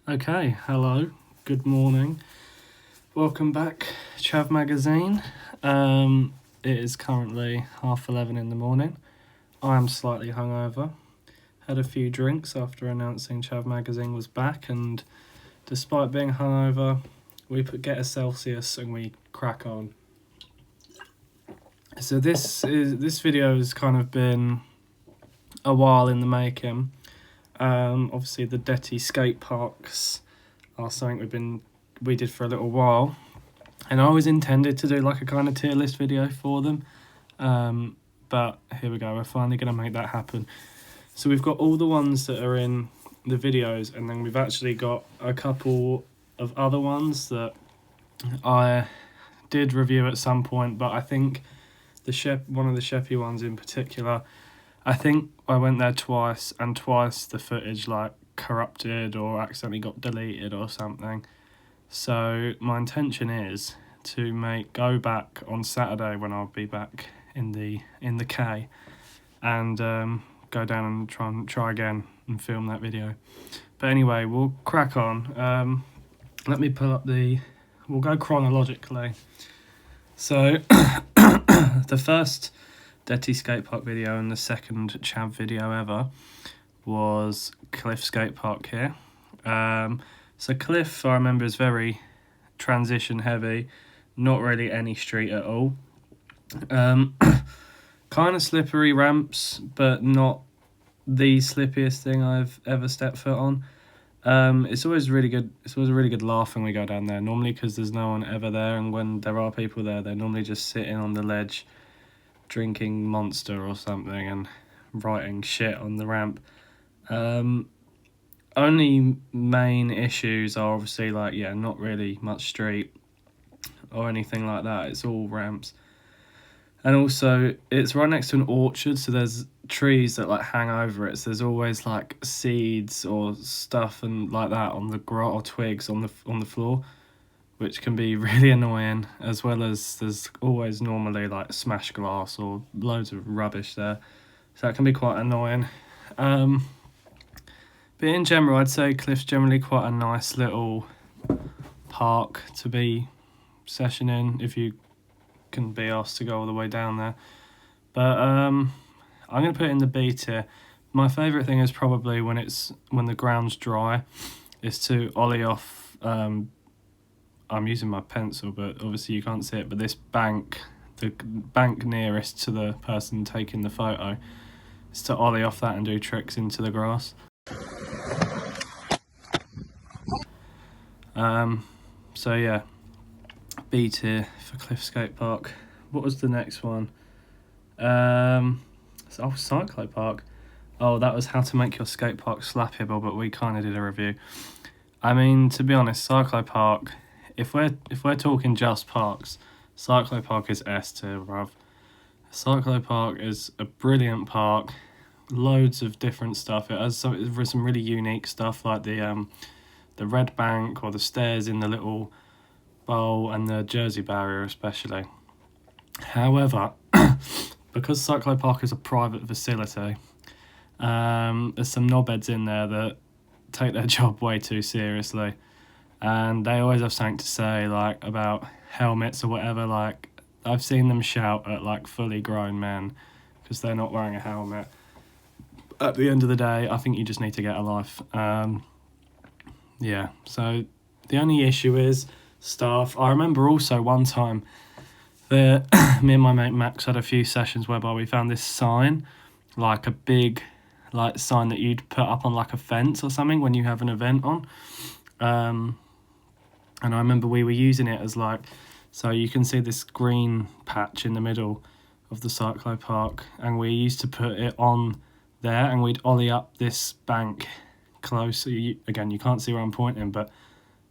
Okay, hello, good morning. Welcome back, Chav Magazine. It is currently 11:30 in the morning. I am slightly hungover. Had a few drinks after announcing Chav Magazine was back, and despite being hungover, we get a Celsius and we crack on. So this video has kind of been a while in the making. Obviously the Detty Skateparks are something we did for a little while, and I always intended to do like a kind of tier list video for them, but here we go, we're finally going to make that happen. So we've got all the ones that are in the videos, and then we've actually got a couple of other ones that I did review at some point, but I think one of the Sheppy ones in particular, I think I went there twice, and twice the footage like corrupted or accidentally got deleted or something. So my intention is to go back on Saturday when I'll be back in the K, and go down and try again and film that video. But anyway, we'll crack on. Let me pull up we'll go chronologically. So the first Detty Skatepark video and the second Chav video ever was Cliff Skatepark here. So Cliff, I remember, is very transition heavy, not really any street at all. Kind of slippery ramps, but not the slippiest thing I've ever stepped foot on. It's always really good. It's always a really good laugh when we go down there. Normally, because there's no one ever there, and when there are people there, they're normally just sitting on the ledge, drinking Monster or something, and writing shit on the ramp. Only main issues are obviously not really much street or anything like that. It's all ramps. And also, it's right next to an orchard, so there's trees that hang over it. So there's always seeds or stuff and like that on the grass, or twigs on the floor, which can be really annoying. As well as there's always normally smashed glass or loads of rubbish there, so that can be quite annoying. But in general, I'd say Cliff's generally quite a nice little park to be sessioning if you can be asked to go all the way down there. But I'm going to put it in the B tier. My favourite thing is probably when the ground's dry, is to ollie off. I'm using my pencil, but obviously you can't see it, but this bank, the bank nearest to the person taking the photo, is to ollie off that and do tricks into the grass. So yeah, B tier for Cliff Skatepark. What was the next one? Cyclopark. Oh, that was how to make your skatepark slappable, but we kind of did a review. I mean, to be honest, Cyclopark, if we're talking just parks, Cyclopark is S tier, bruv. Cyclopark is a brilliant park. Loads of different stuff. It has some really unique stuff, like the red bank or the stairs in the little bowl and the Jersey barrier especially. However, because Cyclopark is a private facility, there's some knobheads in there that take their job way too seriously, and they always have something to say about helmets or whatever. I've seen them shout at fully grown men because they're not wearing a helmet. At the end of the day, I think you just need to get a life. Yeah, so the only issue is staff. I remember also one time that me and my mate Max had a few sessions whereby we found this sign, a big sign that you'd put up on a fence or something when you have an event on. And I remember we were using it as so you can see this green patch in the middle of the Cyclopark, and we used to put it on there, and we'd ollie up this bank close. So you can't see where I'm pointing, but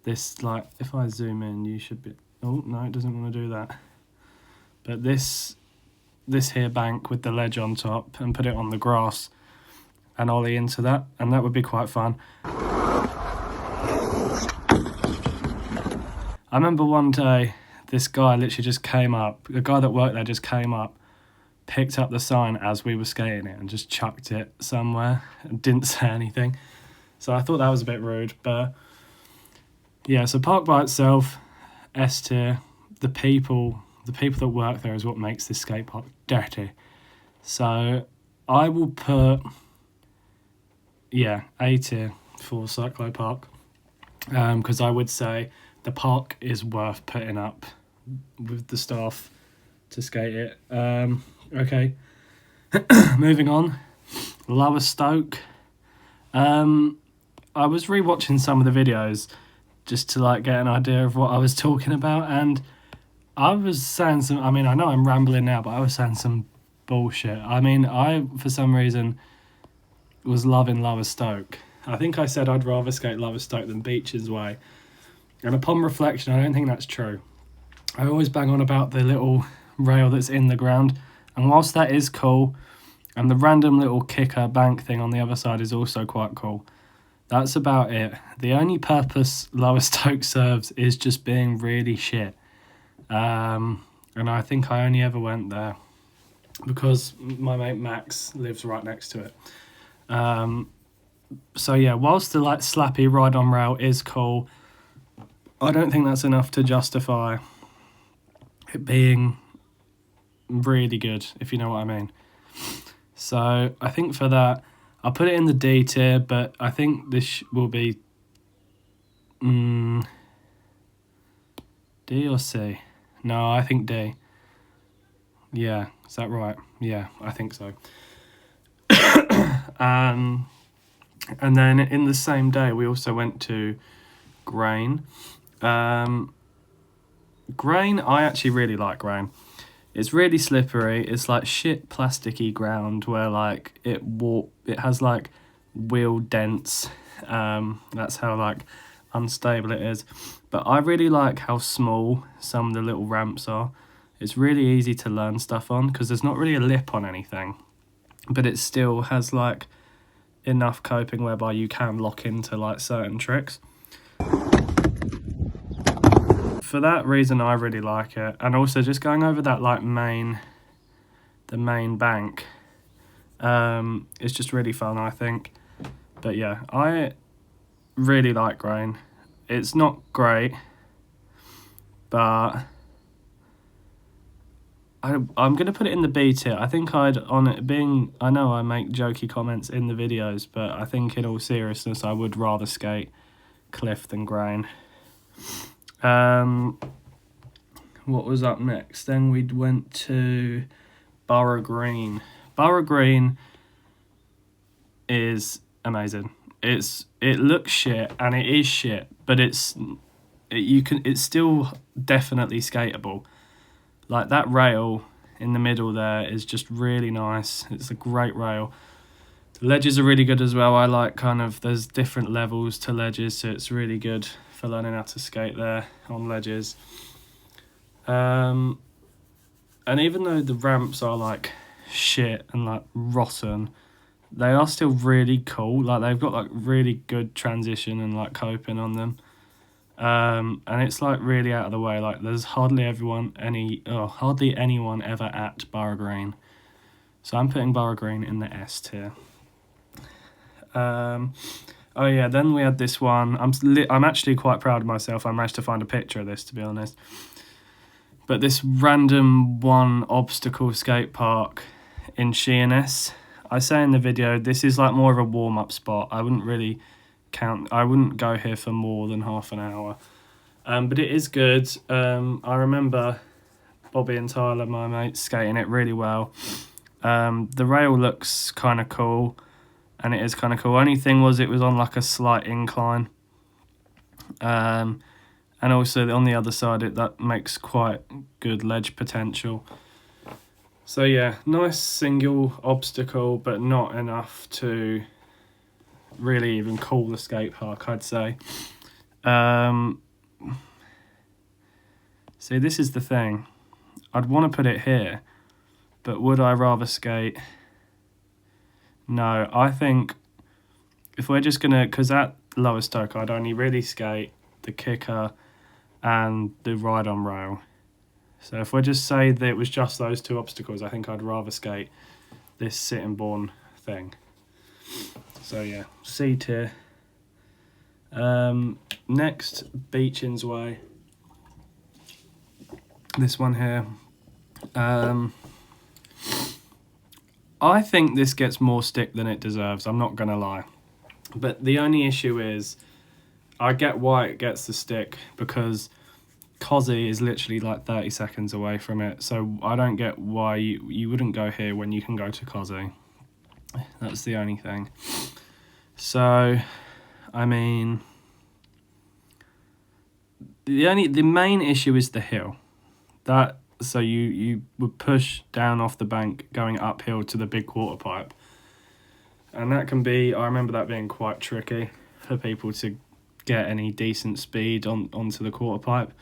this if I zoom in, you should be. Oh no, it doesn't want to do that. But this here bank with the ledge on top, and put it on the grass and ollie into that, and that would be quite fun. I remember one day this guy literally just came up, the guy that worked there just came up, picked up the sign as we were skating it and just chucked it somewhere and didn't say anything. So I thought that was a bit rude, but Yeah, so park by itself, S tier. The people that work there is what makes this skate park dirty. So I will put, yeah, A tier for Cyclo Park, because I would say the park is worth putting up with the staff to skate it. Okay, moving on. Lower Stoke. I was rewatching some of the videos just to like get an idea of what I was talking about, and I was saying some. I mean, I know I'm rambling now, but I was saying some bullshit. I mean, I for some reason was loving Lower Stoke. I think I said I'd rather skate Lower Stoke than Beach's Way, and upon reflection, I don't think that's true. I always bang on about the little rail that's in the ground, and whilst that is cool, and the random little kicker bank thing on the other side is also quite cool, that's about it. The only purpose Lower Stoke serves is just being really shit. And I think I only ever went there because my mate Max lives right next to it. So yeah, whilst the like slappy ride on rail is cool, I don't think that's enough to justify it being really good, if you know what I mean. So I think for that, I'll put it in the D tier, but I think this will be D or C? No, I think D. Yeah, is that right? Yeah, I think so. And then in the same day, we also went to Grain. Grain, I actually really like Grain. It's really slippery. It's like shit plasticky ground where like it has like wheel dents. That's how like unstable it is. But I really like how small some of the little ramps are. It's really easy to learn stuff on because there's not really a lip on anything, but it still has like enough coping whereby you can lock into like certain tricks. For that reason, I really like it, and also just going over that like the main bank, it's just really fun, I think. But yeah, I really like Grain. It's not great, but I'm gonna put it in the B tier. I think I know I make jokey comments in the videos, but I think in all seriousness, I would rather skate Cliff than Grain. What was up next? Then we went to Borough Green. Borough Green is amazing. It looks shit and it is shit, but it's still definitely skateable. Like that rail in the middle there is just really nice. It's a great rail. The ledges are really good as well. I like there's different levels to ledges, so it's really good for learning how to skate there on ledges. And even though the ramps are like shit and like rotten, they are still really cool. Like they've got like really good transition and like coping on them. And it's like really out of the way. Like there's hardly anyone ever at Borough Green. So I'm putting Borough Green in the S tier. Oh yeah, then we had this one. I'm actually quite proud of myself. I managed to find a picture of this, to be honest. But this random one obstacle skate park in Sheerness. I say in the video, this is like more of a warm-up spot. I wouldn't go here for more than half an hour. But it is good. I remember Bobby and Tyler, my mates, skating it really well. The rail looks kind of cool, and it is kind of cool. Only thing was it was on like a slight incline. And also on the other side, that makes quite good ledge potential. So yeah, nice single obstacle, but not enough to really even call the skate park, I'd say. See, this is the thing. I'd want to put it here, but would I rather skate? No, I think if we're just gonna, because at Lower Stoke, I'd only really skate the kicker and the ride on rail. So if we just say that it was just those two obstacles, I think I'd rather skate this Sittingbourne thing. So yeah, C tier. Next, Beechin's Way. This one here. I think this gets more stick than it deserves, I'm not going to lie. But the only issue is, I get why it gets the stick, because Cozzy is literally like 30 seconds away from it. So I don't get why you wouldn't go here when you can go to Cozzy. That's the only thing. So, I mean, the main issue is the hill. So you would push down off the bank going uphill to the big quarter pipe. And that can be, I remember that being quite tricky for people to get any decent speed onto the quarter pipe.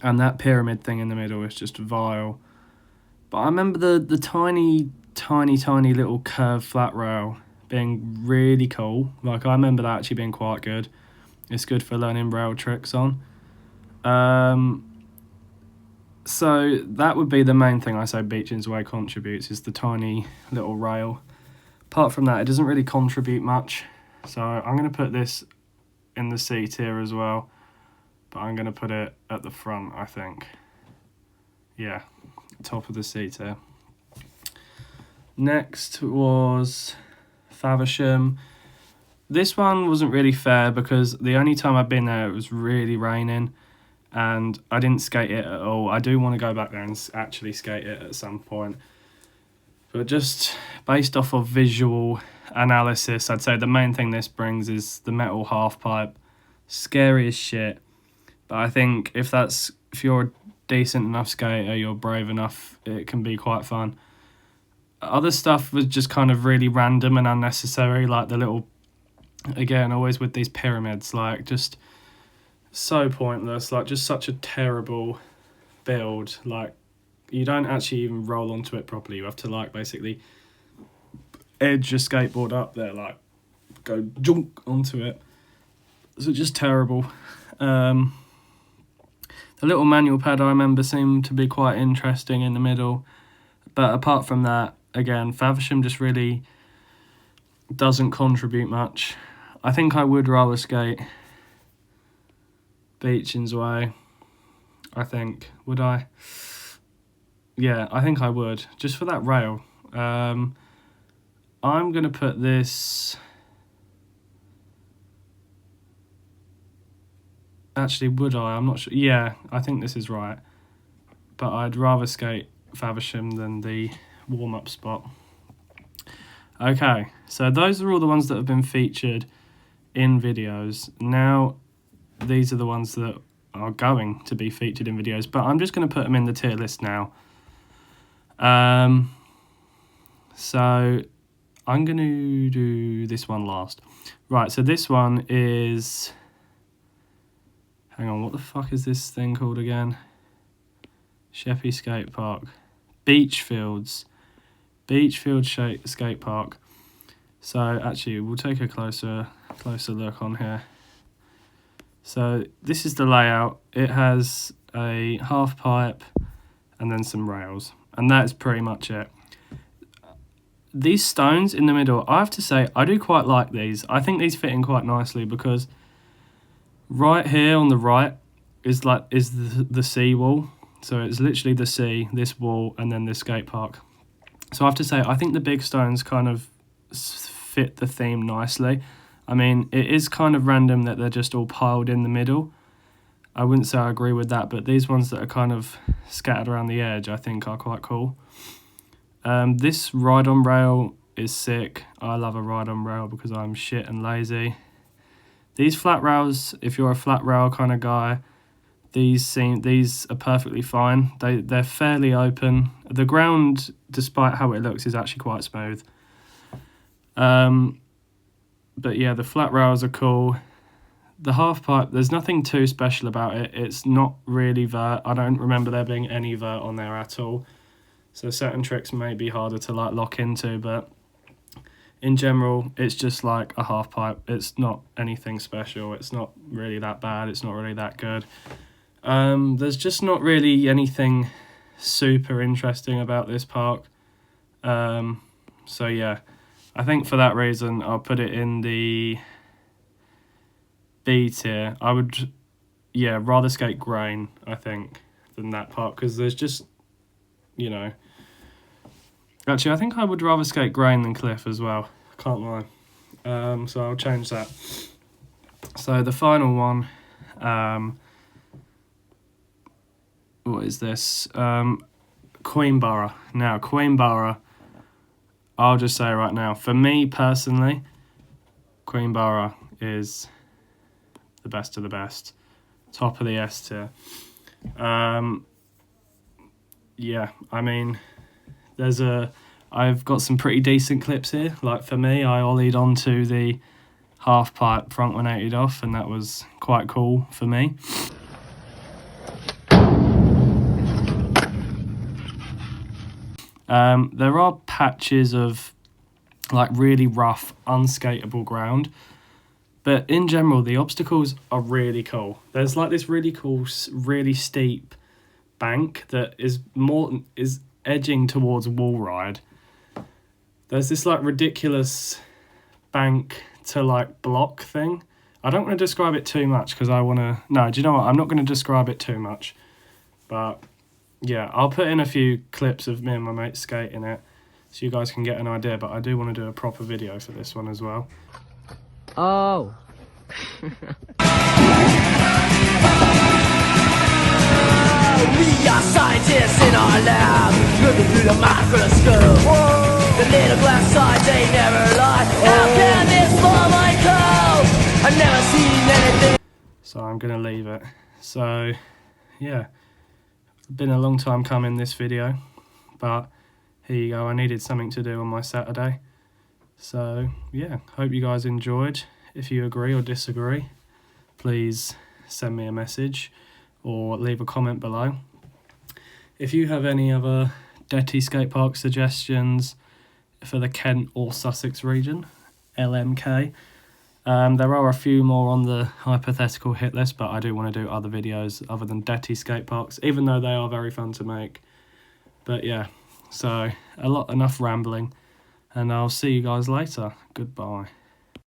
And that pyramid thing in the middle is just vile. But I remember the tiny little curved flat rail being really cool. Like, I remember that actually being quite good. It's good for learning rail tricks on. So that would be the main thing I say Beechin's Way contributes, is the tiny little rail. Apart from that, it doesn't really contribute much. So I'm going to put this in the C tier as well. But I'm going to put it at the front, I think. Yeah, top of the C tier. Next was Faversham. This one wasn't really fair because the only time I've been there, it was really raining. And I didn't skate it at all. I do want to go back there and actually skate it at some point. But just based off of visual analysis, I'd say the main thing this brings is the metal half pipe. Scary as shit. But I think if you're a decent enough skater, you're brave enough, it can be quite fun. Other stuff was just kind of really random and unnecessary, like the little, again, always with these pyramids, like just so pointless, like just such a terrible build. Like, you don't actually even roll onto it properly. You have to like basically edge your skateboard up there, like go junk onto it. So just terrible. The little manual pad I remember seemed to be quite interesting in the middle. But apart from that, again, Faversham just really doesn't contribute much. I think I would roller skate Beechin's Way. I think. Would I? Yeah, I think I would. Just for that rail. I'm going to put this... Actually, would I? I'm not sure. Yeah, I think this is right. But I'd rather skate Faversham than the warm-up spot. Okay, so those are all the ones that have been featured in videos. Now, these are the ones that are going to be featured in videos, but I'm just going to put them in the tier list now. So I'm going to do this one last. Right, so this one is... Hang on, what the fuck is this thing called again? Sheppey Skate Park. Beachfields. Beachfield Skate Park. So actually, we'll take a closer look on here. So this is the layout. It has a half pipe and then some rails. And that's pretty much it. These stones in the middle, I have to say, I do quite like these. I think these fit in quite nicely because right here on the right is the sea wall. So it's literally the sea, this wall, and then this skate park. So I have to say, I think the big stones kind of fit the theme nicely. I mean, it is kind of random that they're just all piled in the middle. I wouldn't say I agree with that, but these ones that are kind of scattered around the edge, I think are quite cool. This ride-on rail is sick. I love a ride-on rail because I'm shit and lazy. These flat rails, if you're a flat rail kind of guy, these are perfectly fine. They're fairly open. The ground, despite how it looks, is actually quite smooth. But yeah, the flat rails are cool. The half pipe, there's nothing too special about it. It's not really vert. I don't remember there being any vert on there at all. So certain tricks may be harder to like lock into, but in general, it's just like a half pipe. It's not anything special. It's not really that bad. It's not really that good. There's just not really anything super interesting about this park. So yeah, I think for that reason, I'll put it in the B tier. I would, yeah, rather skate grain, I think, than that part, because there's just, you know... Actually, I think I would rather skate grain than cliff as well. Can't lie. So I'll change that. So the final one, what is this? Queenborough. Now, Queenborough, I'll just say right now, for me personally, Queenborough is the best of the best. Top of the S tier. Yeah, I mean, I've got some pretty decent clips here. Like for me, I ollied onto the half pipe front 180'd off, and that was quite cool for me. There are patches of like really rough, unskateable ground, but in general, the obstacles are really cool. There's like this really cool, really steep bank that is edging towards wall ride. There's this like ridiculous bank to like block thing. I don't want to describe it too much because I want to... No, do you know what? I'm not going to describe it too much. But yeah, I'll put in a few clips of me and my mates skating it so you guys can get an idea. But I do want to do a proper video for this one as well. Oh. We are scientists in our lab, looking through the microscope. Whoa. The little glass sides, they never lie. How can this fall my coat? I've never seen anything. So I'm going to leave it. So, yeah. It's been a long time coming, this video. But here you go. I needed something to do on my Saturday. So, yeah. Hope you guys enjoyed. If you agree or disagree, please send me a message or leave a comment below. If you have any other Detty skatepark suggestions for the Kent or Sussex region, LMK, there are a few more on the hypothetical hit list, but I do want to do other videos other than Detty skateparks, even though they are very fun to make. But yeah, so enough rambling, and I'll see you guys later. Goodbye.